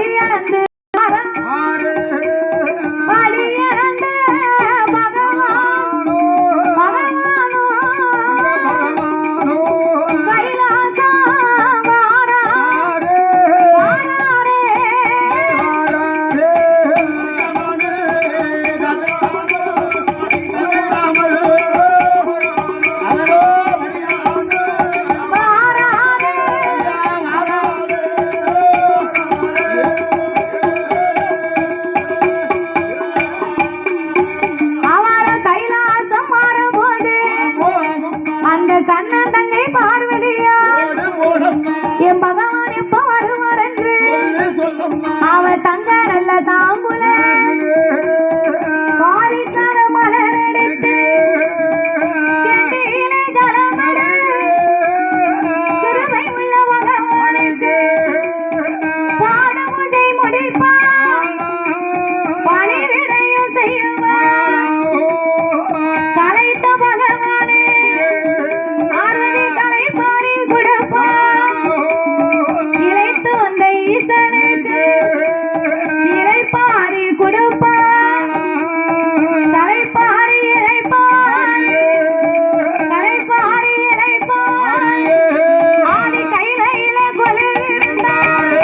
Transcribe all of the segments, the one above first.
படியளந்து படியளந்து கண்ணன் தங்கை பார்வதியா என் பகவான் எப்ப வருவார் என்று அவர் தங்க நல்ல தாம்புல பாரிக்கார மலர் எடுத்து கிருபை உள்ள பகவானுக்கு பாடமுதை முடிப்பார் பணிவிடையும் செய்வார் கலைத்த பகவானே இளைத்து வந்த ஈசனுக்கு இளைப்பாரி கொடுப்பார் தலைப்பாரி இளைப்பார் தலைப்பாரி இளைப்பார் ஆதி கையில கொலுவிருந்தார்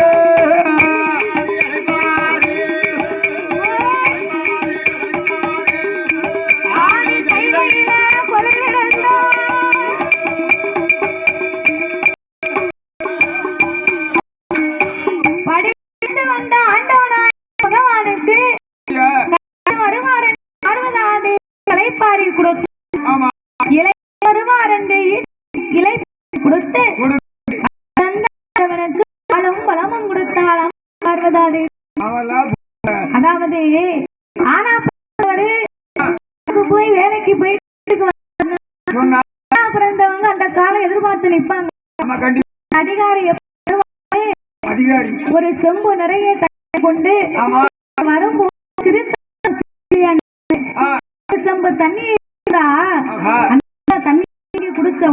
ஆதி கையில கொலுவிருந்தார் வந்த ஆண்டவனாய் பகவானுக்கு வருவார் பார்வதாது இளைப்பாரி கொடுத்து இலை வருவார் என்று இலை கொடுத்து பலமும் பலமும் கொடுத்தாலும் பார்வதாது அதாவது ஆனா போய் வேலைக்கு போய் பிறந்தவங்க அந்த காலம் எதிர்பார்த்து நிற்பாங்க அதிகாரி ஒரு செம்பு நிறைய கொண்டு வரும்போது செம்பு தண்ணி தண்ணி குடிச்ச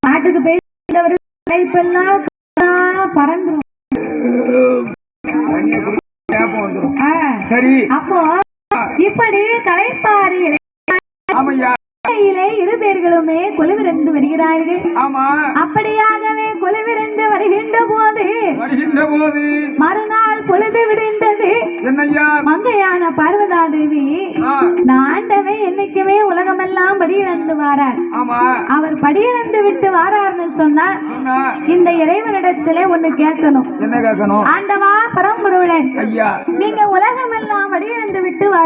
நாட்டுக்கு போய் பறந்து அப்போ இப்படி தலைப்பாரி இரு பேர்களுமே கொலுவிருந்து வருகிறார்கள் அப்படியாகவே கொலுவிருந்து வருகின்ற போது மறுநாள் பொழுது விடுந்தது மங்கையான பார்வதா தேவி ஆண்டவே என்னைக்குமே உலகமெல்லாம் படியிழந்து வாரார் அவர் படியிழந்து விட்டு வாரார்னு சொன்னா இந்த இறைவனிடத்திலே ஒண்ணு கேட்கணும் ஆண்டவா பரம்பொருளன் நீங்க உலகமெல்லாம் படியிழந்து விட்டு